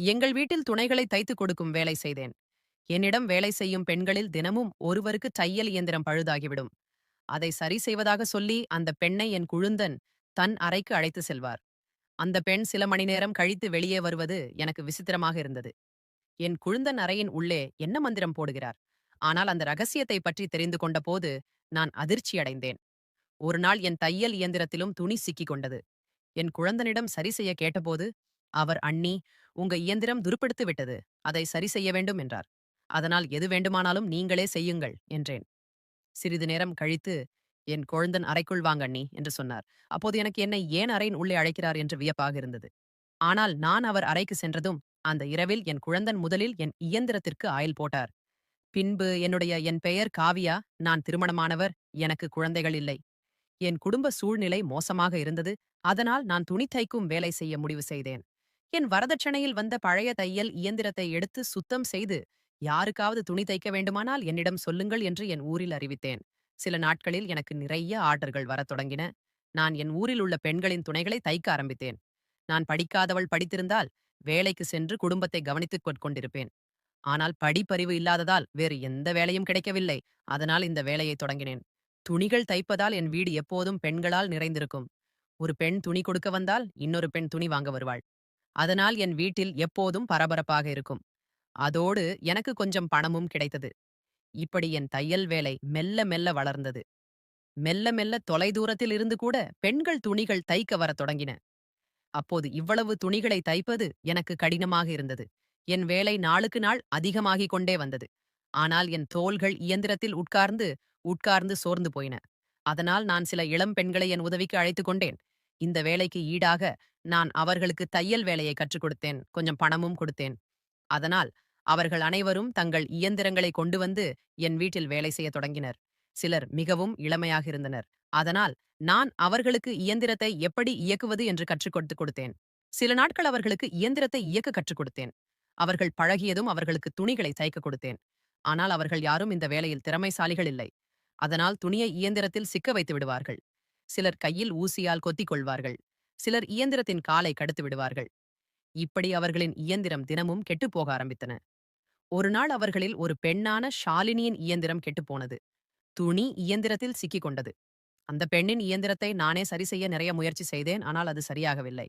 எங்கள் வீட்டில் துணைகளை தைத்துக் கொடுக்கும் வேலை செய்தேன். என்னிடம் வேலை செய்யும் பெண்களில் தினமும் ஒருவருக்கு தையல் இயந்திரம் பழுதாகிவிடும். அதை சரி செய்வதாக சொல்லி அந்த பெண்ணை என் குழுந்தன் தன் அறைக்கு அழைத்து செல்வார். அந்த பெண் சில மணி நேரம் கழித்து வெளியே வருவது எனக்கு விசித்திரமாக இருந்தது. என் குழுந்தன் அறையின் உள்ளே என்ன மந்திரம் போடுகிறார்? ஆனால் அந்த ரகசியத்தை பற்றி தெரிந்து கொண்ட போது நான் அதிர்ச்சி அடைந்தேன். ஒரு நாள் என் தையல் இயந்திரத்திலும் துணி சிக்கிக் கொண்டது. என் குழந்தனிடம் சரி செய்ய கேட்டபோது அவர், அண்ணி, உங்க இயந்திரம் துருப்பிடித்து விட்டது, அதை சரி செய்ய வேண்டும் என்றார். அதனால் எது வேண்டுமானாலும் நீங்களே செய்யுங்கள் என்றேன். சிறிது நேரம் கழித்து என் குழந்தன் அறைக்குள் வாங்க அண்ணி என்று சொன்னார். அப்போது எனக்கு என்னை ஏன் அறையின் உள்ளே அழைக்கிறார் என்று வியப்பாக இருந்தது. ஆனால் நான் அவர் அறைக்கு சென்றதும் அந்த இரவில் என் குழந்தன் முதலில் என் இயந்திரத்திற்கு ஆயில் போட்டார். பின்பு என் பெயர் காவியா, நான் திருமணமானவர், எனக்கு குழந்தைகள் இல்லை. என் குடும்ப சூழ்நிலை மோசமாக இருந்தது. அதனால் நான் துணி தைக்கும் வேலை செய்ய முடிவு செய்தேன். என் வரதட்சணையில் வந்த பழைய தையல் இயந்திரத்தை எடுத்து சுத்தம் செய்து, யாருக்காவது துணி தைக்க வேண்டுமானால் என்னிடம் சொல்லுங்கள் என்று என் ஊரில் அறிவித்தேன். சில நாட்களில் எனக்கு நிறைய ஆர்டர்கள் வரத் தொடங்கின. நான் என் ஊரில் உள்ள பெண்களின் துணைகளை தைக்க ஆரம்பித்தேன். நான் படிக்காதவள் படித்திருந்தால் வேலைக்கு சென்று குடும்பத்தை கவனித்துக் கொண்டிருப்பேன். ஆனால் படிப்பறிவு இல்லாததால் வேறு எந்த வேலையும் கிடைக்கவில்லை. அதனால் இந்த வேலையை தொடங்கினேன். துணிகள் தைப்பதால் என் வீடு எப்போதும் பெண்களால் நிறைந்திருக்கும். ஒரு பெண் துணி கொடுக்க வந்தால் இன்னொரு பெண் துணி வாங்க வருவாள். அதனால் என் வீட்டில் எப்போதும் பரபரப்பாக இருக்கும். அதோடு எனக்கு கொஞ்சம் பணமும் கிடைத்தது. இப்படி என் தையல் வேலை மெல்ல மெல்ல வளர்ந்தது. மெல்ல மெல்ல தொலைதூரத்தில் இருந்து கூட பெண்கள் துணிகள் தைக்க வரத் தொடங்கின. அப்போது இவ்வளவு துணிகளை தைப்பது எனக்கு கடினமாக இருந்தது. என் வேலை நாளுக்கு நாள் அதிகமாகிக் கொண்டே வந்தது. ஆனால் என் தோள்கள் இயந்திரத்தில் உட்கார்ந்து உட்கார்ந்து சோர்ந்து போயின. அதனால் நான் சில இளம் பெண்களை என் உதவிக்கு அழைத்துக் கொண்டேன். இந்த வேலைக்கு ஈடாக நான் அவர்களுக்கு தையல் வேலையை கற்றுக் கொடுத்தேன். கொஞ்சம் பணமும் கொடுத்தேன். அதனால் அவர்கள் அனைவரும் தங்கள் இயந்திரங்களை கொண்டு வந்து என் வீட்டில் வேலை செய்யத் தொடங்கினர். சிலர் மிகவும் இளமையாக இருந்தனர். அதனால் நான் அவர்களுக்கு இயந்திரத்தை எப்படி இயக்குவது என்று கற்றுக் கொடுத்தேன். சில நாட்கள் அவர்களுக்கு இயந்திரத்தை இயக்க கற்றுக் கொடுத்தேன். அவர்கள் பழகியதும் அவர்களுக்கு துணிகளை தைக்க கொடுத்தேன். ஆனால் அவர்கள் யாரும் இந்த வேலையில் திறமைசாலிகள் இல்லை. அதனால் துணியை இயந்திரத்தில் சிக்க வைத்து விடுவார்கள். சிலர் கையில் ஊசியால் கொத்திக் கொள்வார்கள். சிலர் இயந்திரத்தின் காலை கடுத்து விடுவார்கள். இப்படி அவர்களின் இயந்திரம் தினமும் கெட்டுப்போக ஆரம்பித்தன. ஒரு நாள் அவர்களில் ஒரு பெண்ணான ஷாலினியின் இயந்திரம் கெட்டுப்போனது. துணி இயந்திரத்தில் சிக்கிக் கொண்டது. அந்த பெண்ணின் இயந்திரத்தை நானே சரி செய்ய நிறைய முயற்சி செய்தேன். ஆனால் அது சரியாகவில்லை.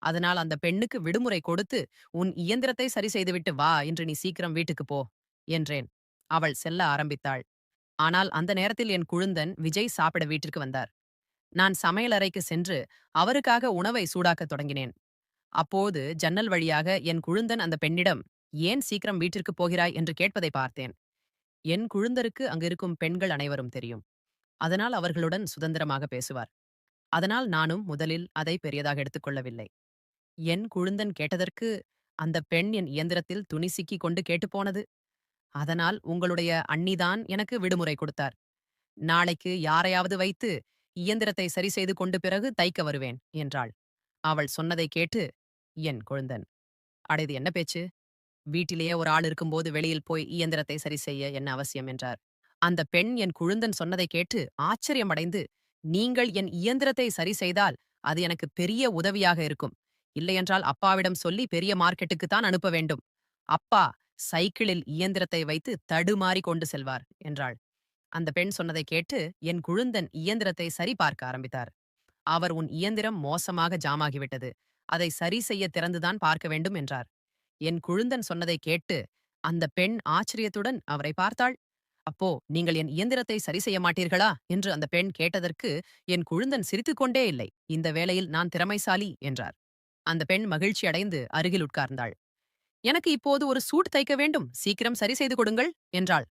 அதனால் அந்த பெண்ணுக்கு விடுமுறை கொடுத்து, உன் இயந்திரத்தை சரி செய்துவிட்டு வா, இன்று நீ சீக்கிரம் வீட்டுக்கு போ என்றேன். அவள் செல்ல ஆரம்பித்தாள். ஆனால் அந்த நேரத்தில் என் குழுந்தன் விஜய் சாப்பிட வீட்டிற்கு வந்தார். நான் சமையலறைக்கு சென்று அவருக்காக உணவை சூடாக்கத் தொடங்கினேன். அப்போது ஜன்னல் வழியாக என் குழுந்தன் அந்த பெண்ணிடம், ஏன் சீக்கிரம் வீட்டிற்கு போகிறாய் என்று கேட்பதை பார்த்தேன். என் குழுந்தருக்கு அங்கிருக்கும் பெண்கள் அனைவரும் தெரியும். அதனால் அவர்களுடன் சுதந்திரமாக பேசுவார். அதனால் நானும் முதலில் அதை பெரியதாக எடுத்துக்கொள்ளவில்லை. என் குழுந்தன் கேட்டதற்கு, அந்த பெண் என் இயந்திரத்தில் துணி சிக்கிக் கொண்டு கேட்டுப்போனது. அதனால் உங்களுடைய அண்ணிதான் எனக்கு விடுமுறை கொடுத்தார். நாளைக்கு யாரையாவது வைத்து இயந்திரத்தை சரி செய்து கொண்டு பிறகு தைக்க வருவேன் என்றாள். அவள் சொன்னதை கேட்டு என் குழுந்தன், அட இது என்ன பேச்சு? வீட்டிலேயே ஒரு ஆள் இருக்கும்போது வெளியில் போய் இயந்திரத்தை சரி செய்ய என்ன அவசியம் என்றார். அந்த பெண் என் குழுந்தன் சொன்னதை கேட்டு ஆச்சரியமடைந்து, நீங்கள் என் இயந்திரத்தை சரி செய்தால் அது எனக்கு பெரிய உதவியாக இருக்கும். இல்லையென்றால் அப்பாவிடம் சொல்லி பெரிய மார்க்கெட்டுக்குத்தான் அனுப்ப வேண்டும். அப்பா சைக்கிளில் இயந்திரத்தை வைத்து தடுமாறி கொண்டு செல்வார் என்றாள். அந்த பெண் சொன்னதை கேட்டு என் குழுந்தன் இயந்திரத்தை சரி பார்க்க ஆரம்பித்தார். அவர், உன் இயந்திரம் மோசமாக ஜாமாகிவிட்டது, அதை சரி செய்ய திறந்துதான் பார்க்க வேண்டும் என்றார். என் குழுந்தன் சொன்னதை கேட்டு அந்த பெண் ஆச்சரியத்துடன் அவரை பார்த்தாள். அப்போ, நீங்கள் என் இயந்திரத்தை சரி செய்ய மாட்டீர்களா என்று அந்த பெண் கேட்டதற்கு என் குழுந்தன் சிரித்துக்கொண்டே, இல்லை, இந்த வேளையில் நான் திறமைசாலி என்றார். அந்த பெண் மகிழ்ச்சி அடைந்து அருகில் உட்கார்ந்தாள். எனக்கு இப்போது ஒரு சூட் தைக்க வேண்டும், சீக்கிரம் சரி செய்து கொடுங்கள் என்றாள்.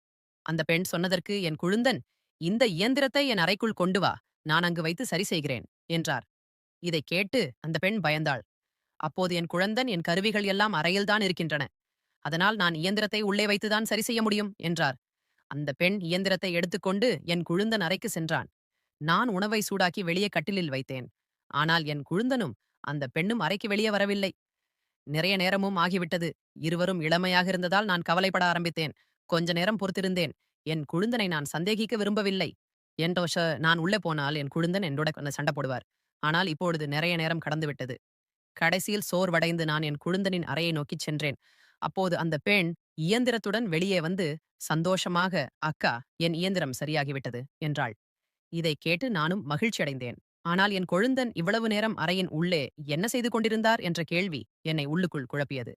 அந்த பெண் சொன்னதற்கு என் குழுந்தன், இந்த இயந்திரத்தை என் அறைக்குள் கொண்டு வா, நான் அங்கு வைத்து சரி செய்கிறேன் என்றார். இதைக் கேட்டு அந்த பெண் பயந்தாள். அப்போது என் குழந்தன், என் கருவிகள் எல்லாம் அறையில்தான் இருக்கின்றன, அதனால் நான் இயந்திரத்தை உள்ளே வைத்துதான் சரி செய்ய முடியும் என்றார். அந்த பெண் இயந்திரத்தை எடுத்துக்கொண்டு என் குழுந்தன் அறைக்கு சென்றான். நான் உணவை சூடாக்கி வெளியே கட்டிலில் வைத்தேன். ஆனால் என் குழுந்தனும் அந்த பெண்ணும் அறைக்கு வெளியே வரவில்லை. நிறைய நேரமும் ஆகிவிட்டது. இருவரும் இளமையாக இருந்ததால் நான் கவலைப்பட ஆரம்பித்தேன். கொஞ்ச நேரம் பொறுத்திருந்தேன். என் குழுந்தனை நான் சந்தேகிக்க விரும்பவில்லை. நான் உள்ளே போனால் என் குழுந்தன் என்னோட சண்டை போடுவார். ஆனால் இப்பொழுது நிறைய நேரம் கடந்துவிட்டது. கடைசியில் சோர்வடைந்து நான் என் குழுந்தனின் அறையை நோக்கிச் சென்றேன். அப்போது அந்த பெண் இயந்திரத்துடன் வெளியே வந்து சந்தோஷமாக, "அக்கா, என் இயந்திரம் சரியாகிவிட்டது" என்றாள். இதைக் கேட்டு நானும் மகிழ்ச்சியடைந்தேன். ஆனால் என் கொழுந்தன் இவ்வளவு நேரம் அறையின் உள்ளே என்ன செய்து கொண்டிருந்தார் என்ற கேள்வி என்னை உள்ளுக்குள் குழப்பியது.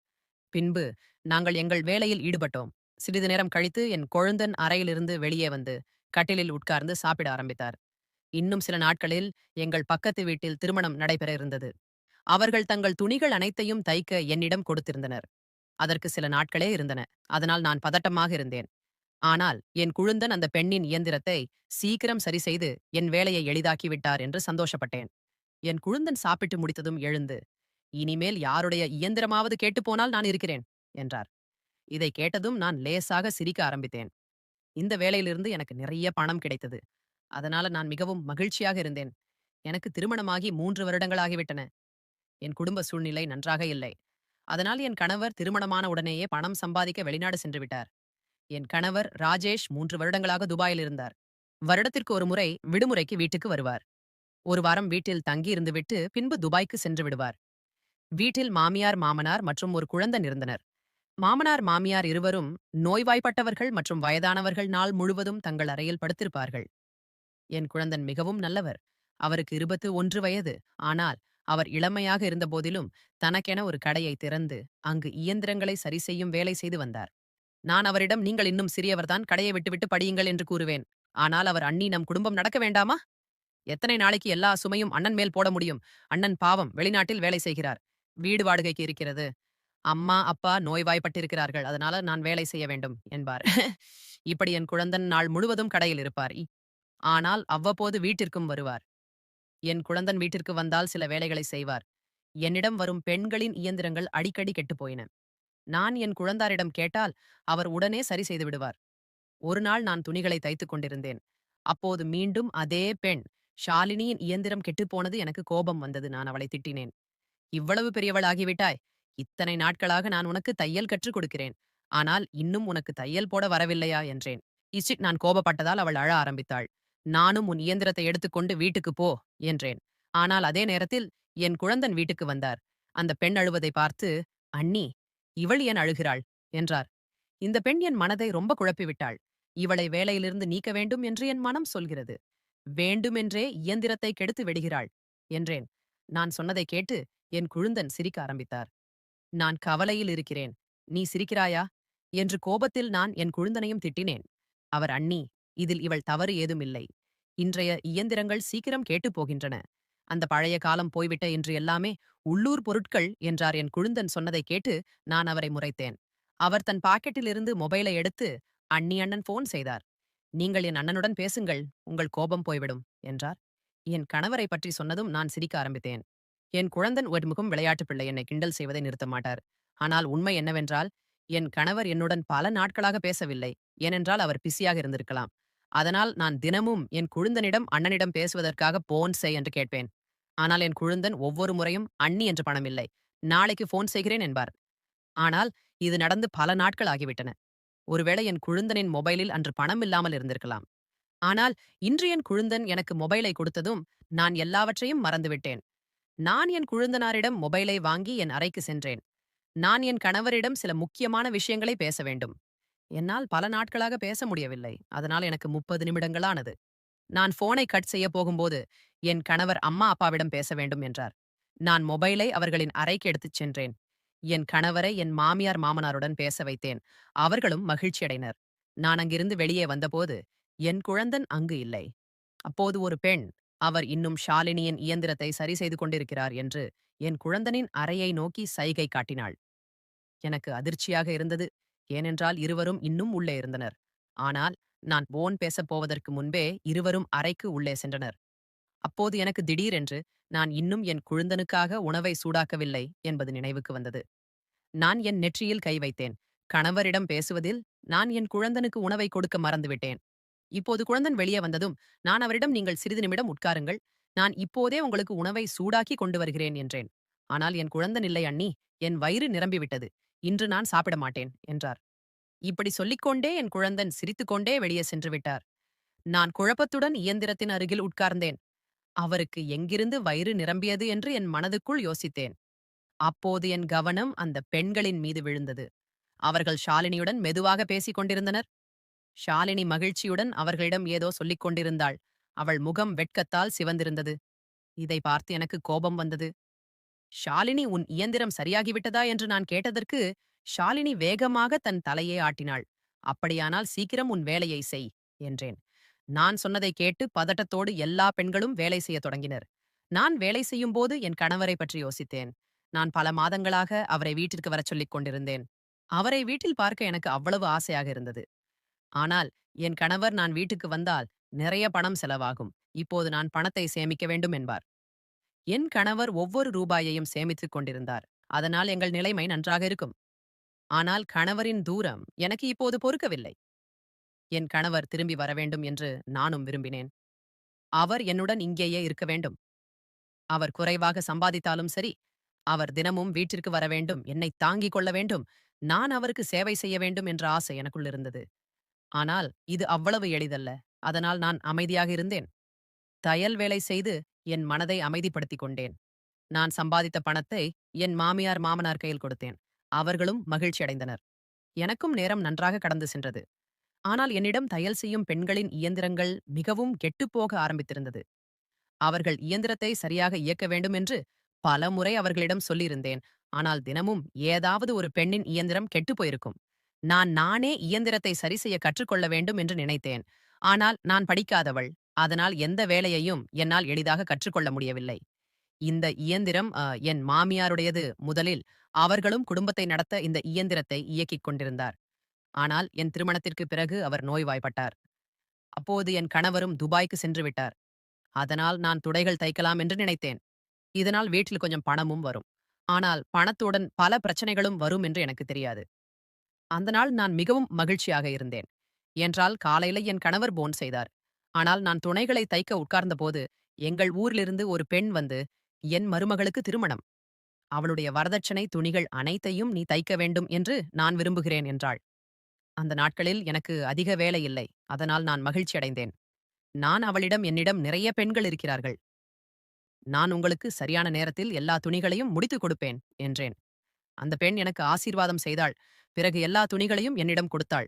பின்பு நாங்கள் எங்கள் வேலையில் ஈடுபட்டோம். சிறிது நேரம் கழித்து என் கொழுந்தன் அறையிலிருந்து வெளியே வந்து கட்டிலில் உட்கார்ந்து சாப்பிட ஆரம்பித்தார். இன்னும் சில நாட்களில் எங்கள் பக்கத்து வீட்டில் திருமணம் நடைபெற இருந்தது. அவர்கள் தங்கள் துணிகள் அனைத்தையும் தைக்க என்னிடம் கொடுத்திருந்தனர். அதற்கு சில நாட்களே இருந்தன. அதனால் நான் பதட்டமாக இருந்தேன். ஆனால் என் குழுந்தன் அந்த பெண்ணின் இயந்திரத்தை சீக்கிரம் சரி செய்து என் வேலையை எளிதாக்கி விட்டார் என்று சந்தோஷப்பட்டேன். என் குழுந்தன் சாப்பிட்டு முடித்ததும் எழுந்து, "இனிமேல் யாருடைய இயந்திரமாவது கேட்டுப்போனால் நான் இருக்கிறேன்" என்றார். இதை கேட்டதும் நான் லேசாக சிரிக்க ஆரம்பித்தேன். இந்த வேலையிலிருந்து எனக்கு நிறைய பணம் கிடைத்தது. அதனால நான் மிகவும் மகிழ்ச்சியாக இருந்தேன். எனக்கு திருமணமாகி 3 வருடங்களாகிவிட்டன. என் குடும்ப சூழ்நிலை நன்றாக இல்லை. அதனால் என் கணவர் திருமணமான உடனேயே பணம் சம்பாதிக்க வெளிநாடு சென்று விட்டார். என் கணவர் ராஜேஷ் 3 வருடங்களாக துபாயில் இருந்தார். வருடத்திற்கு ஒரு முறை விடுமுறைக்கு வீட்டுக்கு வருவார். ஒரு வாரம் வீட்டில் தங்கி இருந்துவிட்டு பின்பு துபாய்க்கு சென்று விடுவார். வீட்டில் மாமியார், மாமனார் மற்றும் ஒரு குழந்தன் இருந்தனர். மாமனார், மாமியார் இருவரும் நோய்வாய்ப்பட்டவர்கள் மற்றும் வயதானவர்கள் நாள் முழுவதும் தங்கள் அறையில் படுத்திருப்பார்கள். என் குழந்தன் மிகவும் நல்லவர். அவருக்கு 21 வயது. ஆனால் அவர் இளமையாக இருந்தபோதிலும் தனக்கென ஒரு கடையை திறந்து அங்கு இயந்திரங்களை சரி செய்யும் வேலை செய்து வந்தார். நான் அவரிடம், "நீங்கள் இன்னும் சிறியவர்தான், கடையை விட்டுவிட்டு படியுங்கள்" என்று கூறுவேன். ஆனால் அவர், "அண்ணி, நம் குடும்பம் நடக்க வேண்டாமா? எத்தனை நாளைக்கு எல்லா சுமையும் அண்ணன் மேல் போட முடியும்? அண்ணன் பாவம் வெளிநாட்டில் வேலை செய்கிறார். வீடு வாடகைக்கு இருக்கிறது. அம்மா, அப்பா நோய்வாய்ப்பட்டிருக்கிறார்கள். அதனால நான் வேலை செய்ய வேண்டும்" என்பார். இப்படி என் குழந்தன் நாள் முழுவதும் கடையில் இருப்பார். ஆனால் அவ்வப்போது வீட்டிற்கும் வருவார். என் குழந்தன் வீட்டிற்கு வந்தால் சில வேலைகளை செய்வார். என்னிடம் வரும் பெண்களின் இயந்திரங்கள் அடிக்கடி கெட்டுப்போயின. நான் என் குழந்தாரிடம் கேட்டால் அவர் உடனே சரி செய்து விடுவார். ஒரு நாள் நான் துணிகளை தைத்துக் கொண்டிருந்தேன். அப்போது மீண்டும் அதே பெண் ஷாலினியின் இயந்திரம் கெட்டுப்போனது. எனக்கு கோபம் வந்தது. நான் அவளை திட்டினேன். "இவ்வளவு பெரியவள் ஆகிவிட்டாய். இத்தனை நாட்களாக நான் உனக்கு தையல் கற்றுக் கொடுக்கிறேன். ஆனால் இன்னும் உனக்கு தையல் போட வரவில்லையா" என்றேன். நான் கோபப்பட்டதால் அவள் அழ ஆரம்பித்தாள். "நானும் உன் இயந்திரத்தை எடுத்துக்கொண்டு வீட்டுக்கு போ" என்றேன். ஆனால் அதே நேரத்தில் என் குழந்தன் வீட்டுக்கு வந்தார். அந்த பெண் அழுவதை பார்த்து, "அண்ணி, இவள் ஏன் அழுகிறாள்?" என்றார். இந்த பெண் என் மனதை ரொம்ப குழப்பிவிட்டாள். இவளை வேலையிலிருந்து நீக்க வேண்டும் என்று என் மனம் சொல்கிறது. வேண்டுமென்றே இயந்திரத்தை கெடுத்து விடுகிறாள் என்றேன். நான் சொன்னதை கேட்டு என் குழுந்தன் சிரிக்க ஆரம்பித்தார். "நான் கவலையில் இருக்கிறேன். நீ சிரிக்கிறாயா?" என்று கோபத்தில் நான் என் குழுந்தனையும் திட்டினேன். அவர், "அண்ணி, இதில் இவள் தவறு ஏதுமில்லை. இன்றைய இயந்திரங்கள் சீக்கிரம் கேட்டுப் போகின்றன. அந்த பழைய காலம் போய்விட்ட இன்று எல்லாமே உள்ளூர் பொருட்கள்" என்றார். என் குழுந்தன் சொன்னதை கேட்டு நான் அவரை முறைத்தேன். அவர் தன் பாக்கெட்டிலிருந்து மொபைலை எடுத்து, "அண்ணி, அண்ணன் போன் செய்தார். நீங்கள் என் அண்ணனுடன் பேசுங்கள். உங்கள் கோபம் போய்விடும்" என்றார். என் கணவரை பற்றி சொன்னதும் நான் சிரிக்க ஆரம்பித்தேன். என் குழந்தன் ஒரு முகம் விளையாட்டு பிள்ளை. என்னை கிண்டல் செய்வதை நிறுத்த மாட்டார். ஆனால் உண்மை என்னவென்றால், என் கணவர் என்னுடன் பல நாட்களாக பேசவில்லை. ஏனென்றால் அவர் பிஸியாக இருந்திருக்கலாம். அதனால் நான் தினமும் என் குழுந்தனிடம் அண்ணனிடம் பேசுவதற்காக போன் செய் என்று கேட்பேன். ஆனால் என் குழுந்தன் ஒவ்வொரு முறையும், "அண்ணி, என்று பணம் இல்லை. நாளைக்கு போன் செய்கிறேன்" என்பார். ஆனால் இது நடந்து பல நாட்கள் ஆகிவிட்டன. ஒருவேளை என் குழுந்தனின் மொபைலில் அன்று பணம் இல்லாமல் இருந்திருக்கலாம். ஆனால் இன்று என் குழுந்தன் எனக்கு மொபைலை கொடுத்ததும் நான் எல்லாவற்றையும் மறந்துவிட்டேன். நான் என் குழுந்தனாரிடம் மொபைலை வாங்கி என் அறைக்கு சென்றேன். நான் என் கணவரிடம் சில முக்கியமான விஷயங்களை பேச வேண்டும். என்னால் பல நாட்களாக பேச முடியவில்லை. அதனால் எனக்கு 30 நிமிடங்களானது. நான் போனை கட் செய்ய போகும்போது என் கணவர் அம்மா, அப்பாவிடம் பேச வேண்டும் என்றார். நான் மொபைலை அவர்களின் அறைக்கு எடுத்துச் சென்றேன். என் கணவரை என் மாமியார், மாமனாருடன் பேச வைத்தேன். அவர்களும் மகிழ்ச்சியடைனர். நான் அங்கிருந்து வெளியே வந்தபோது என் குழந்தன் அங்கு இல்லை. அப்போது ஒரு பெண், அவர் இன்னும் ஷாலினியின் இயந்திரத்தை சரி செய்து கொண்டிருக்கிறார் என்று என் குழந்தனின் அறையை நோக்கி சைகை காட்டினாள். எனக்கு அதிர்ச்சியாக இருந்தது. ஏனென்றால் இருவரும் இன்னும் உள்ளே இருந்தனர். ஆனால் நான் போன் பேசப் போவதற்கு முன்பே இருவரும் அறைக்கு உள்ளே சென்றனர். அப்போது எனக்கு திடீரென்று நான் இன்னும் என் குழுந்தனுக்காக உணவை சூடாக்கவில்லை என்பது நினைவுக்கு வந்தது. நான் என் நெற்றியில் கை வைத்தேன். கணவரிடம் பேசுவதில் நான் என் குழந்தனுக்கு உணவை கொடுக்க மறந்துவிட்டேன். இப்போது குழந்தன் வெளியே வந்ததும் நான் அவரிடம், "நீங்கள் சிறிது நிமிடம் உட்காருங்கள். நான் இப்போதே உங்களுக்கு உணவை சூடாக்கி கொண்டு வருகிறேன்" என்றேன். ஆனால் என் குழந்தன், "இல்லை அண்ணி, என் வயிறு நிரம்பிவிட்டது. இன்று நான் சாப்பிட மாட்டேன்" என்றார். இப்படி சொல்லிக்கொண்டே என் குழந்தன் சிரித்துக்கொண்டே வெளியே சென்று விட்டார். நான் குழப்பத்துடன் இயந்திரத்தின் அருகில் உட்கார்ந்தேன். அவருக்கு எங்கிருந்து வயிறு நிரம்பியது என்று என் மனதுக்குள் யோசித்தேன். அப்போது என் கவனம் அந்த பெண்களின் மீது விழுந்தது. அவர்கள் ஷாலினியுடன் மெதுவாக பேசிக் கொண்டிருந்தனர். ஷாலினி மகிழ்ச்சியுடன் அவர்களிடம் ஏதோ சொல்லிக் கொண்டிருந்தாள். அவள் முகம் வெட்கத்தால் சிவந்திருந்தது. இதை பார்த்து எனக்கு கோபம் வந்தது. ஷாலினி, உன் இயந்திரம் சரியாகிவிட்டதா என்று நான் கேட்டதற்கு ஷாலினி வேகமாக தன் தலையை ஆட்டினாள். அப்படியானால் சீக்கிரம் உன் வேலையை செய் என்றேன். நான் சொன்னதை கேட்டு பதட்டத்தோடு எல்லா பெண்களும் வேலை செய்யத் தொடங்கினர். நான் வேலை செய்யும்போது என் கணவரை பற்றி யோசித்தேன். நான் பல மாதங்களாக அவரை வீட்டிற்கு வரச் சொல்லிக் கொண்டிருந்தேன். அவரை வீட்டில் பார்க்க எனக்கு அவ்வளவு ஆசையாக இருந்தது. ஆனால் என் கணவர், நான் வீட்டுக்கு வந்தால் நிறைய பணம் செலவாகும், இப்போது நான் பணத்தை சேமிக்க வேண்டும் என்பார். என் கணவர் ஒவ்வொரு ரூபாயையும் சேமித்துக் கொண்டிருந்தார். அதனால் எங்கள் நிலைமை நன்றாக இருக்கும். ஆனால் கணவரின் தூரம் எனக்கு இப்போது பொறுக்கவில்லை. என் கணவர் திரும்பி வர வேண்டும் என்று நானும் விரும்பினேன். அவர் என்னுடன் இங்கேயே இருக்க வேண்டும். அவர் குறைவாக சம்பாதித்தாலும் சரி, அவர் தினமும் வீட்டிற்கு வர வேண்டும், என்னை தாங்கிக் கொள்ள வேண்டும், நான் அவருக்கு சேவை செய்ய வேண்டும் என்ற ஆசை எனக்குள் இருந்தது. ஆனால் இது அவ்வளவு எளிதல்ல. அதனால் நான் அமைதியாக இருந்தேன். தையல் வேலை செய்து என் மனதை அமைதிப்படுத்திக் கொண்டேன். நான் சம்பாதித்த பணத்தை என் மாமியார் மாமனார் கையில் கொடுத்தேன். அவர்களும் மகிழ்ச்சி அடைந்தனர். எனக்கும் நேரம் நன்றாக கடந்து சென்றது. ஆனால் என்னிடம் தையல் செய்யும் பெண்களின் இயந்திரங்கள் மிகவும் கெட்டுப்போக ஆரம்பித்திருந்தது. அவர்கள் இயந்திரத்தை சரியாக இயக்க வேண்டும் என்று பல முறை அவர்களிடம் சொல்லியிருந்தேன். ஆனால் தினமும் ஏதாவது ஒரு பெண்ணின் இயந்திரம் கெட்டுப் போயிருக்கும். நானே இயந்திரத்தை சரி செய்ய கற்றுக்கொள்ள வேண்டும் என்று நினைத்தேன். ஆனால் நான் படிக்காதவள். அதனால் எந்த வேலையையும் என்னால் எளிதாக கற்றுக்கொள்ள முடியவில்லை. இந்த இயந்திரம் என் மாமியாருடையது. முதலில் அவர்களும் குடும்பத்தை நடத்த இந்த இயந்திரத்தை இயக்கிக் கொண்டிருந்தார். ஆனால் என் திருமணத்திற்கு பிறகு அவர் நோய்வாய்ப்பட்டார். அப்போது என் கணவரும் துபாய்க்கு சென்று விட்டார். அதனால் நான் துடைகள் தைக்கலாம் என்று நினைத்தேன். இதனால் வீட்டில் கொஞ்சம் பணமும் வரும். ஆனால் பணத்துடன் பல பிரச்சனைகளும் வரும் என்று எனக்கு தெரியாது. அந்த நாள் நான் மிகவும் மகிழ்ச்சியாக இருந்தேன். என்றால் காலையில என் கணவர் போன் செய்தார். ஆனால் நான் துணைகளை தைக்க உட்கார்ந்தபோது எங்கள் ஊரிலிருந்து ஒரு பெண் வந்து, என் மருமகளுக்கு திருமணம், அவளுடைய வரதட்சணை துணிகள் அனைத்தையும் நீ தைக்க வேண்டும் என்று நான் விரும்புகிறேன் என்றாள். அந்த நாட்களில் எனக்கு அதிக வேலை இல்லை. அதனால் நான் மகிழ்ச்சி அடைந்தேன். நான் அவளிடம், என்னிடம் நிறைய பெண்கள் இருக்கிறார்கள், நான் உங்களுக்கு சரியான நேரத்தில் எல்லா துணிகளையும் முடித்துக் கொடுப்பேன் என்றேன். அந்த பெண் எனக்கு ஆசீர்வாதம் செய்தாள். பிறகு எல்லா துணிகளையும் என்னிடம் கொடுத்தாள்.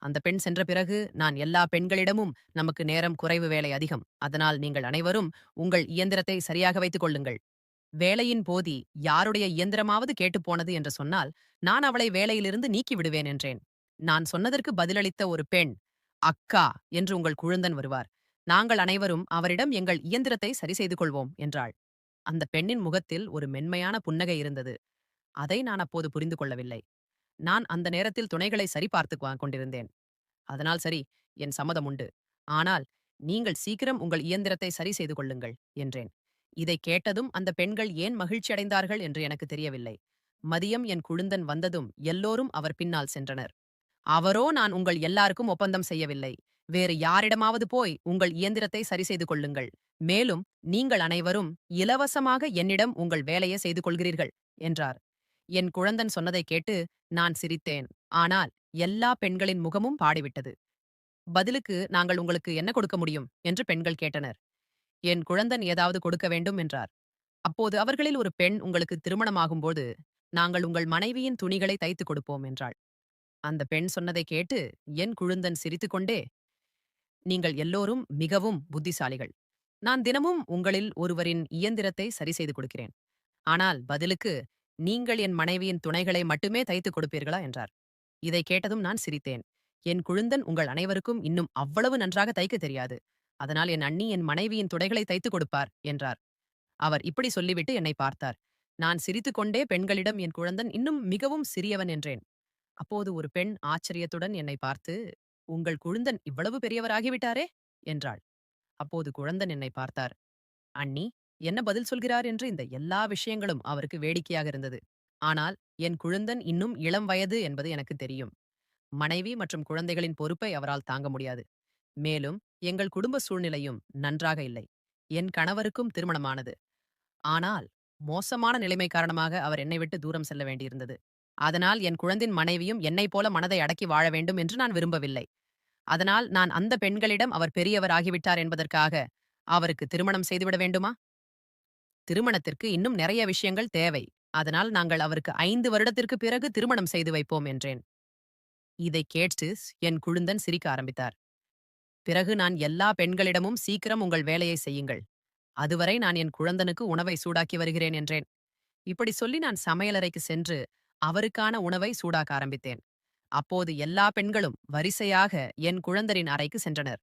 அந்த பெண் சென்ற பிறகு நான் எல்லா பெண்களிடமும், நமக்கு நேரம் குறைவு, வேலை அதிகம், அதனால் நீங்கள் அனைவரும் உங்கள் இயந்திரத்தை சரியாக வைத்துக் கொள்ளுங்கள். வேலையின் போதி யாருடைய இயந்திரமாவது கேட்டுப் போனது என்று சொன்னால் நான் அவளை வேலையிலிருந்து நீக்கி விடுவேன் என்றேன். நான் சொன்னதற்கு பதிலளித்த ஒரு பெண், அக்கா என்று உங்கள் குழந்தன் வருவார், நாங்கள் அனைவரும் அவரிடம் எங்கள் இயந்திரத்தை சரி செய்து கொள்வோம் என்றாள். அந்த பெண்ணின் முகத்தில் ஒரு மென்மையான புன்னகை இருந்தது. அதை நான் அப்போது புரிந்து கொள்ளவில்லை. நான் அந்த நேரத்தில் துணைகளை சரிபார்த்து கொண்டிருந்தேன். அதனால் சரி, என் சம்மதம் உண்டு. ஆனால் நீங்கள் சீக்கிரம் உங்கள் இயந்திரத்தை சரி செய்து கொள்ளுங்கள் என்றேன். இதை கேட்டதும் அந்த பெண்கள் ஏன் மகிழ்ச்சி அடைந்தார்கள் என்று எனக்கு தெரியவில்லை. மதியம் என் குழுந்தன் வந்ததும் எல்லோரும் அவர் பின்னால் சென்றனர். அவரோ, நான் உங்கள் எல்லாருக்கும் ஒப்பந்தம் செய்யவில்லை, வேறு யாரிடமாவது போய் உங்கள் இயந்திரத்தை சரி செய்து கொள்ளுங்கள், மேலும் நீங்கள் அனைவரும் இலவசமாக என்னிடம் உங்கள் வேலையை செய்து கொள்கிறீர்கள் என்றார். என் குழந்தன் சொன்னதை கேட்டு நான் சிரித்தேன். ஆனால் எல்லா பெண்களின் முகமும் பாடிவிட்டது. பதிலுக்கு, நாங்கள் உங்களுக்கு என்ன கொடுக்க முடியும் என்று பெண்கள் கேட்டனர். என் குழந்தன் ஏதாவது கொடுக்க வேண்டும் என்றார். அப்போது அவர்களில் ஒரு பெண், உங்களுக்கு திருமணமாகும்போது நாங்கள் உங்கள் மனைவியின் துணிகளை தைத்துக் கொடுப்போம் என்றாள். அந்த பெண் சொன்னதை கேட்டு என் குழுந்தன் சிரித்துக்கொண்டே, நீங்கள் எல்லோரும் மிகவும் புத்திசாலிகள், நான் தினமும் உங்களில் ஒருவரின் இயந்திரத்தை சரி செய்து கொடுக்கிறேன். ஆனால் பதிலுக்கு நீங்கள் என் மனைவியின் துணைகளை மட்டுமே தைத்துக் கொடுப்பீர்களா என்றார். இதை கேட்டதும் நான் சிரித்தேன். என் குழுந்தன் உங்கள் அனைவருக்கும் இன்னும் அவ்வளவு நன்றாக தைக்க தெரியாது, அதனால் என் அண்ணி என் மனைவியின் துடைகளை தைத்துக் கொடுப்பார் என்றார். அவர் இப்படி சொல்லிவிட்டு என்னை பார்த்தார். நான் சிரித்துக்கொண்டே பெண்களிடம், என் குழந்தன் இன்னும் மிகவும் சிறியவன் என்றேன். அப்போது ஒரு பெண் ஆச்சரியத்துடன் என்னை பார்த்து, உங்கள் குழுந்தன் இவ்வளவு பெரியவராகிவிட்டாரே என்றாள். அப்போது குழந்தன் என்னை பார்த்தார். அண்ணி என்ன பதில் சொல்கிறார் என்று இந்த எல்லா விஷயங்களும் அவருக்கு வேடிக்கையாக இருந்தது. ஆனால் என் குழந்தன் இன்னும் இளம் வயது என்பது எனக்கு தெரியும். மனைவி மற்றும் குழந்தைகளின் பொறுப்பை அவரால் தாங்க முடியாது. மேலும் எங்கள் குடும்ப சூழ்நிலையும் நன்றாக இல்லை. என் கணவருக்கும் திருமணமானது. ஆனால் மோசமான நிலைமை காரணமாக அவர் என்னை விட்டு தூரம் செல்ல வேண்டியிருந்தது. அதனால் என் குழந்தின் மனைவியும் என்னைப் போல மனதை அடக்கி வாழ வேண்டும் என்று நான் விரும்பவில்லை. அதனால் நான் அந்த பெண்களிடம், அவர் பெரியவர் ஆகிவிட்டார் என்பதற்காக அவருக்கு திருமணம் செய்துவிட வேண்டுமா? திருமணத்திற்கு இன்னும் நிறைய விஷயங்கள் தேவை. அதனால் நாங்கள் அவருக்கு 5 வருடத்திற்கு பிறகு திருமணம் செய்து வைப்போம் என்றேன். இதை கேட்டு என் குழுந்தன் சிரிக்க ஆரம்பித்தார். பிறகு நான் எல்லா பெண்களிடமும் சீக்கிரம் உங்கள் வேலையை செய்யுங்கள். அதுவரை நான் என் குழந்தனுக்கு உணவை சூடாக்கி வருகிறேன் என்றேன். இப்படி சொல்லி நான் சமையலறைக்கு சென்று அவருக்கான உணவை சூடாக்க ஆரம்பித்தேன். அப்போது எல்லா பெண்களும் வரிசையாக என் குழந்தரின் அறைக்கு சென்றனர்.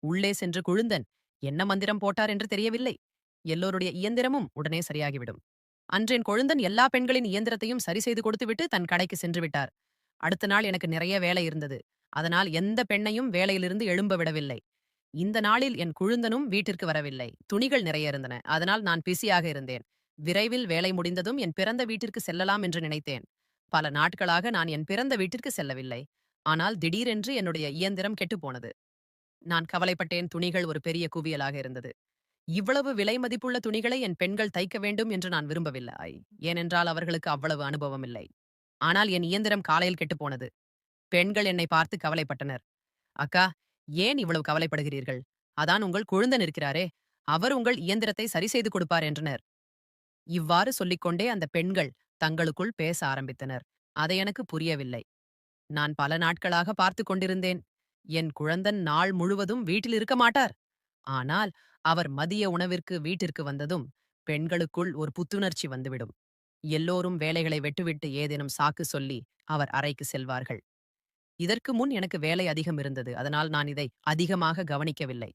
உள்ளே சென்று குழுந்தன் என்ன மந்திரம் போட்டார் என்று தெரியவில்லை. எல்லோருடைய இயந்திரமும் உடனே சரியாகிவிடும். அன்றென் கொழுந்தன் எல்லா பெண்களின் இயந்திரத்தையும் சரி செய்து கொடுத்துவிட்டு தன் கடைக்கு சென்று விட்டார். அடுத்த நாள் எனக்கு நிறைய வேலை இருந்தது. அதனால் எந்த பெண்ணையும் வேலையிலிருந்து எழும்ப விடவில்லை. இந்த நாளில் என் குழுந்தனும் வீட்டிற்கு வரவில்லை. துணிகள் நிறைய இருந்தன. அதனால் நான் பிஸியாக இருந்தேன். விரைவில் வேலை முடிந்ததும் என் பிறந்த வீட்டிற்கு செல்லலாம் என்று நினைத்தேன். பல நாட்களாக நான் என் பிறந்த வீட்டிற்கு செல்லவில்லை. ஆனால் திடீரென்று என்னுடைய இயந்திரம் கெட்டுப்போனது. நான் கவலைப்பட்டேன். துணிகள் ஒரு பெரிய குவியலாக இருந்தது. இவ்வளவு விலை மதிப்புள்ள துணிகளை என் பெண்கள் தைக்க வேண்டும் என்று நான் விரும்பவில்லை. ஏனென்றால் அவர்களுக்கு அவ்வளவு அனுபவம் இல்லை. ஆனால் என் இயந்திரம் காலையில் கெட்டுப்போனது. பெண்கள் என்னை பார்த்து கவலைப்பட்டனர். அக்கா, ஏன் இவ்வளவு கவலைப்படுகிறீர்கள்? அதான் உங்கள் குழுந்தன் இருக்கிறாரே, அவர் உங்கள் இயந்திரத்தை சரி செய்து கொடுப்பார் என்றனர். இவ்வாறு சொல்லிக்கொண்டே அந்த பெண்கள் தங்களுக்குள் பேச ஆரம்பித்தனர். அதை எனக்கு புரியவில்லை. நான் பல நாட்களாக பார்த்துக் கொண்டிருந்தேன். என் குழந்தன் நாள் முழுவதும் வீட்டில் இருக்க மாட்டார். ஆனால் அவர் மதிய உணவிற்கு வீட்டிற்கு வந்ததும் பெண்களுக்குள் ஒரு புத்துணர்ச்சி வந்துவிடும். எல்லோரும் வேலைகளை விட்டுவிட்டு ஏதேனும் சாக்கு சொல்லி அவர் அறைக்கு செல்வார்கள். இதற்கு முன் எனக்கு வேலை அதிகம் இருந்தது. அதனால் நான் இதை அதிகமாக கவனிக்கவில்லை.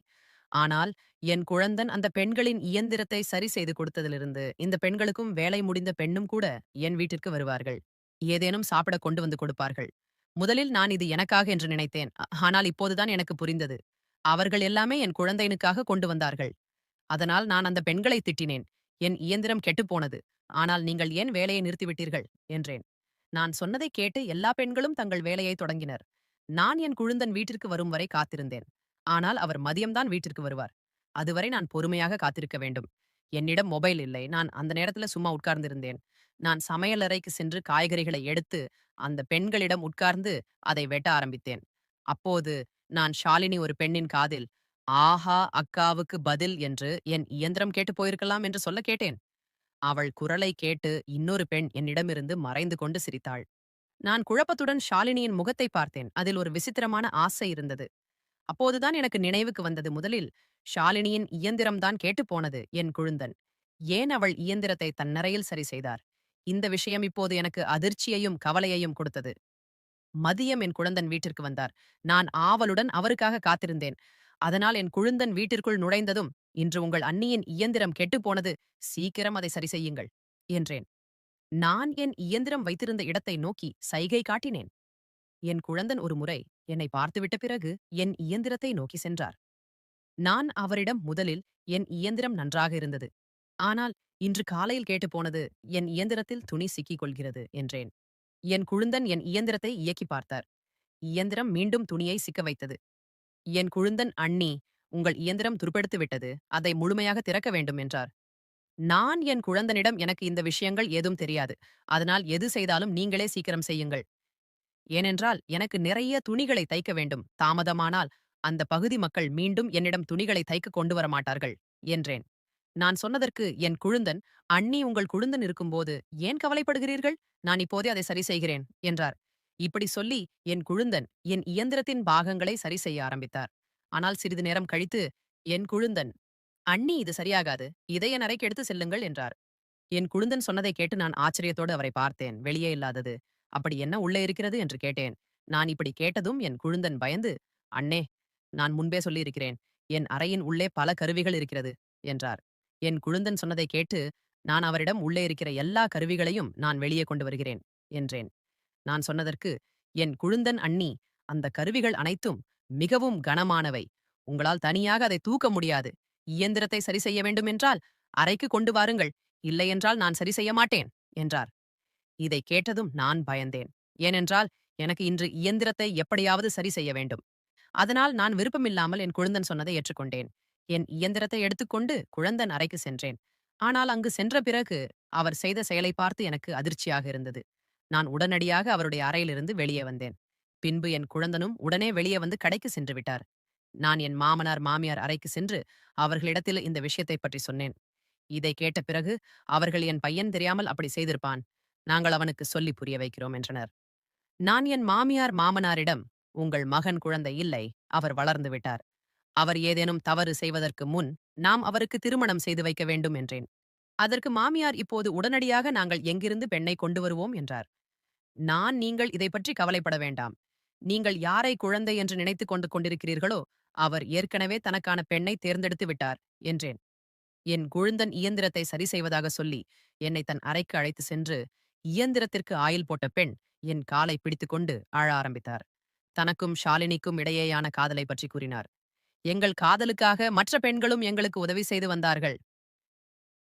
ஆனால் என் குழந்தன் அந்த பெண்களின் இயந்திரத்தை சரி செய்து கொடுத்ததிலிருந்து இந்த பெண்களுக்கும் வேலை முடிந்த பெண்ணும் கூட என் வீட்டிற்கு வருவார்கள். ஏதேனும் சாப்பிட கொண்டு வந்து கொடுப்பார்கள். முதலில் நான் இது எனக்காக என்று நினைத்தேன். ஆனால் இப்போதுதான் எனக்கு புரிந்தது. அவர்கள் எல்லாமே என் குழந்தைனுக்காக கொண்டு வந்தார்கள். அதனால் நான் அந்த பெண்களை திட்டினேன். என் இயந்திரம் கெட்டுப்போனது. ஆனால் நீங்கள் ஏன் வேலையை நிறுத்திவிட்டீர்கள் என்றேன். நான் சொன்னதை கேட்டு எல்லா பெண்களும் தங்கள் வேலையை தொடங்கினர். நான் என் குழுந்தன் வீட்டிற்கு வரும் வரை காத்திருந்தேன். ஆனால் அவர் மதியம்தான் வீட்டிற்கு வருவார். அதுவரை நான் பொறுமையாக காத்திருக்க வேண்டும். என்னிடம் மொபைல் இல்லை. நான் அந்த நேரத்துல சும்மா உட்கார்ந்திருந்தேன். நான் சமையலறைக்கு சென்று காய்கறிகளை எடுத்து அந்த பெண்களிடம் உட்கார்ந்து அதை வெட்ட ஆரம்பித்தேன். அப்போது நான் ஷாலினி ஒரு பெண்ணின் காதில் ஆஹா அக்காவுக்கு பதில் என்று என் இயந்திரம் கேட்டு போயிருக்கலாம் என்று சொல்ல கேட்டேன். அவள் குரலை கேட்டு இன்னொரு பெண் என்னிடமிருந்து மறைந்து கொண்டு சிரித்தாள். நான் குழப்பத்துடன் ஷாலினியின் முகத்தை பார்த்தேன். அதில் ஒரு விசித்திரமான ஆசை இருந்தது. அப்போதுதான் எனக்கு நினைவுக்கு வந்தது. முதலில் ஷாலினியின் இயந்திரம்தான் கேட்டுப் போனது. என் குழுந்தன் ஏன் அவள் இயந்திரத்தை தன்னறையில் சரி செய்தார்? இந்த விஷயம் இப்போது எனக்கு அதிர்ச்சியையும் கவலையையும் கொடுத்தது. மதியம் என் குழந்தன் வீட்டிற்கு வந்தார். நான் ஆவலுடன் அவருக்காக காத்திருந்தேன். அதனால் என் குழுந்தன் வீட்டிற்குள் நுழைந்ததும், இன்று உங்கள் அண்ணியின் இயந்திரம் கெட்டுப்போனது. சீக்கிரம் அதை சரி செய்யுங்கள் என்றேன். நான் என் இயந்திரம் வைத்திருந்த இடத்தை நோக்கி சைகை காட்டினேன். என் குழந்தன் ஒரு முறை என்னை பார்த்துவிட்ட பிறகு என் இயந்திரத்தை நோக்கி சென்றார். நான் அவரிடம் முதலில் என் இயந்திரம் நன்றாக இருந்தது. ஆனால் இன்று காலையில் கேட்டுப்போனது. என் இயந்திரத்தில் துணி சிக்கிக் கொள்கிறது என்றேன். என் குழுந்தன் என் இயந்திரத்தை இயக்கி பார்த்தார். இயந்திரம் மீண்டும் துணியை சிக்க வைத்தது. என் குழுந்தன் அண்ணி, உங்கள் இயந்திரம் துருப்பெடுத்து விட்டது. அதை முழுமையாக திறக்க வேண்டும் என்றார். நான் என் குழந்தனிடம் எனக்கு இந்த விஷயங்கள் ஏதும் தெரியாது. அதனால் எது செய்தாலும் நீங்களே சீக்கிரம் செய்யுங்கள். ஏனென்றால் எனக்கு நிறைய துணிகளை தைக்க வேண்டும். தாமதமானால் அந்த பகுதி மக்கள் மீண்டும் என்னிடம் துணிகளை தைக்க கொண்டு வர மாட்டார்கள் என்றேன். நான் சொன்னதற்கு என் குழுந்தன், அண்ணி உங்கள் குழுந்தன் இருக்கும்போது ஏன் கவலைப்படுகிறீர்கள்? நான் இப்போதே அதை சரி செய்கிறேன் என்றார். இப்படி சொல்லி என் குழுந்தன் என் இயந்திரத்தின் பாகங்களை சரி செய்ய ஆரம்பித்தார். ஆனால் சிறிது நேரம் கழித்து என் குழுந்தன், அண்ணி இது சரியாகாது. இதை என் அறைக்கு எடுத்து செல்லுங்கள் என்றார். என் குழுந்தன் சொன்னதை கேட்டு நான் ஆச்சரியத்தோடு அவரை பார்த்தேன். வெளியே இல்லாதது. அப்படி என்ன உள்ளே இருக்கிறது என்று கேட்டேன். நான் இப்படி கேட்டதும் என் குழுந்தன் பயந்து, அண்ணே, நான் முன்பே சொல்லியிருக்கிறேன். என் அறையின் உள்ளே பல கருவிகள் இருக்கிறது என்றார். என் குழுந்தன் சொன்னதை கேட்டு நான் அவரிடம் உள்ளே இருக்கிற எல்லா கருவிகளையும் நான் வெளியே கொண்டு வருகிறேன் என்றேன். நான் சொன்னதற்கு என் குழுந்தன் அண்ணி, அந்த கருவிகள் அனைத்தும் மிகவும் கனமானவை. உங்களால் தனியாக அதை தூக்க முடியாது. இயந்திரத்தை சரி செய்ய வேண்டும் என்றால் அறைக்கு கொண்டு வாருங்கள். இல்லையென்றால் நான் சரி செய்ய மாட்டேன் என்றார். இதை கேட்டதும் நான் பயந்தேன். ஏனென்றால் எனக்கு இன்று இயந்திரத்தை எப்படியாவது சரி செய்ய வேண்டும். அதனால் நான் விருப்பமில்லாமல் என் குழந்தன் சொன்னதை ஏற்றுக்கொண்டேன். என் இயந்திரத்தை எடுத்துக்கொண்டு குழந்தன் அறைக்கு சென்றேன். ஆனால் அங்கு சென்ற பிறகு அவர் செய்த செயலை பார்த்து எனக்கு அதிர்ச்சியாக இருந்தது. நான் உடனடியாக அவருடைய அறையிலிருந்து வெளியே வந்தேன். பின்பு என் குழந்தனும் உடனே வெளியே வந்து கடைக்கு சென்று விட்டார். நான் என் மாமனார் மாமியார் அறைக்கு சென்று அவர்களிடத்தில் இந்த விஷயத்தை பற்றி சொன்னேன். இதை கேட்ட பிறகு அவர்கள் என் பையன் தெரியாமல் அப்படி செய்திருப்பான். நாங்கள் அவனுக்கு சொல்லி புரிய வைக்கிறோம் என்றனர். நான் என் மாமியார் மாமனாரிடம், உங்கள் மகன் குழந்தை இல்லை, அவர் வளர்ந்து விட்டார். அவர் ஏதேனும் தவறு செய்வதற்கு முன் நாம் அவருக்கு திருமணம் செய்து வைக்க வேண்டும் என்றேன். அதற்கு மாமியார் இப்போது உடனடியாக நாங்கள் எங்கிருந்து பெண்ணை கொண்டு வருவோம் என்றார். நீங்கள் இதை பற்றி கவலைப்பட வேண்டாம். நீங்கள் யாரை குழந்தை என்று நினைத்துக் கொண்டு கொண்டிருக்கிறீர்களோ அவர் ஏற்கனவே தனக்கான பெண்ணை தேர்ந்தெடுத்து விட்டார் என்றேன். என் குழுந்தன் இயந்திரத்தை சரி செய்வதாக சொல்லி என்னை தன் அறைக்கு அழைத்து சென்று இயந்திரத்திற்கு ஆயில் போட்ட பெண் என் காலை பிடித்துக்கொண்டு அழ ஆரம்பித்தார். தனக்கும் ஷாலினிக்கும் இடையேயான காதலை பற்றி கூறினார். எங்கள் காதலுக்காக மற்ற பெண்களும் எங்களுக்கு உதவி செய்து வந்தார்கள்.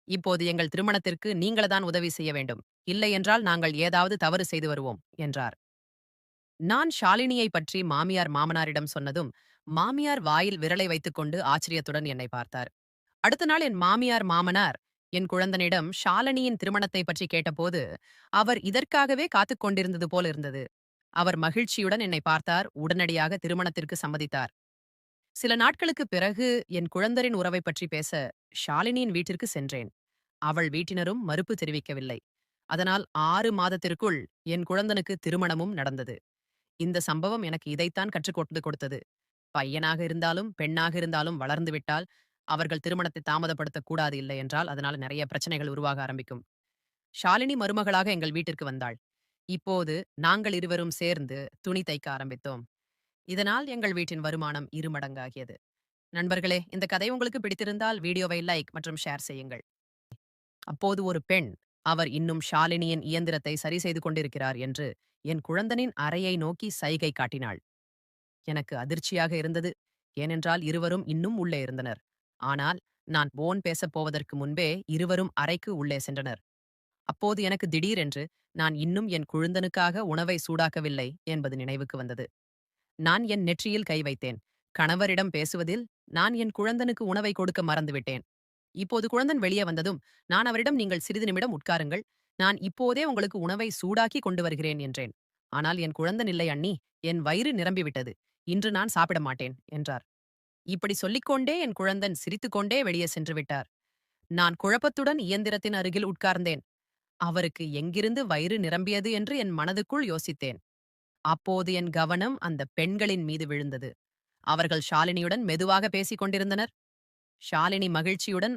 இப்போது எங்கள் திருமணத்திற்கு நீங்களதான் உதவி செய்ய வேண்டும். இல்லை என்றால் நாங்கள் ஏதாவது தவறு செய்து வருவோம் என்றார். நான் ஷாலினியை பற்றி மாமியார் மாமனாரிடம் சொன்னதும் மாமியார் வாயில் விரலை வைத்துக்கொண்டு ஆச்சரியத்துடன் என்னை பார்த்தார். அடுத்த நாள் என் மாமியார் மாமனார் என் குழந்தனிடம் ஷாலினியின் திருமணத்தை பற்றி கேட்டபோது அவர் இதற்காகவே காத்துக் கொண்டிருந்தது போல் இருந்தது. அவர் மகிழ்ச்சியுடன் என்னை பார்த்தார். உடனடியாக திருமணத்திற்கு சம்மதித்தார். சில நாட்களுக்கு பிறகு என் குழந்தரின் உறவை பற்றி பேச ஷாலினியின் வீட்டிற்கு சென்றேன். அவள் வீட்டினரும் மறுப்பு தெரிவிக்கவில்லை. அதனால் 6 மாதத்திற்குள் என் குழந்தனுக்கு திருமணமும் நடந்தது. இந்த சம்பவம் எனக்கு இதைத்தான் கற்றுக் கொடுத்தது. பையனாக இருந்தாலும் பெண்ணாக இருந்தாலும் வளர்ந்து விட்டால் அவர்கள் திருமணத்தை தாமதப்படுத்தக் கூடாது, இல்லை என்றால் அதனால நிறைய பிரச்சனைகள் உருவாக ஆரம்பிக்கும். ஷாலினி மருமகளாக எங்கள் வீட்டிற்கு வந்தாள். இப்போது நாங்கள் இருவரும் சேர்ந்து துணி தைக்க ஆரம்பித்தோம். இதனால் எங்கள் வீட்டின் வருமானம் இருமடங்காகியது. நண்பர்களே, இந்த கதை உங்களுக்கு பிடித்திருந்தால் வீடியோவை லைக் மற்றும் ஷேர் செய்யுங்கள். அப்போது ஒரு பெண், அவர் இன்னும் ஷாலினியின் இயந்திரத்தை சரி செய்து கொண்டிருக்கிறார் என்று என் குழந்தனின் அறையை நோக்கி சைகை காட்டினாள். எனக்கு அதிர்ச்சியாக இருந்தது. ஏனென்றால் இருவரும் இன்னும் உள்ளே இருந்தனர். ஆனால் நான் போன் பேசப் போவதற்கு முன்பே இருவரும் அறைக்கு உள்ளே சென்றனர். அப்போது எனக்கு திடீரென்று நான் இன்னும் என் குழந்தனுக்காக உணவை சூடாக்கவில்லை என்பது நினைவுக்கு வந்தது. நான் என் நெற்றியில் கை வைத்தேன். கணவரிடம் பேசுவதில் நான் என் குழந்தனுக்கு உணவை கொடுக்க மறந்துவிட்டேன். இப்போது குழந்தன் வெளியே வந்ததும் நான் அவரிடம், நீங்கள் சிறிது நிமிடம் உட்காருங்கள், நான் இப்போதே உங்களுக்கு உணவை சூடாக்கி கொண்டு வருகிறேன் என்றேன். ஆனால் என் குழந்தன், இல்லை அண்ணி, என் வயிறு நிரம்பிவிட்டது, இன்று நான் சாப்பிட மாட்டேன் என்றார். இப்படி சொல்லிக்கொண்டே என் குழந்தன் சிரித்துக்கொண்டே வெளியே சென்று விட்டார். நான் குழப்பத்துடன் இயந்திரத்தின் அருகில் உட்கார்ந்தேன். அவருக்கு எங்கிருந்து வயிறு நிரம்பியது என்று என் மனதுக்குள் யோசித்தேன். அப்போது என் கவனம் அந்த பெண்களின் மீது விழுந்தது. அவர்கள் ஷாலினியுடன் மெதுவாக பேசிக் கொண்டிருந்தனர். ஷாலினி மகிழ்ச்சியுடன்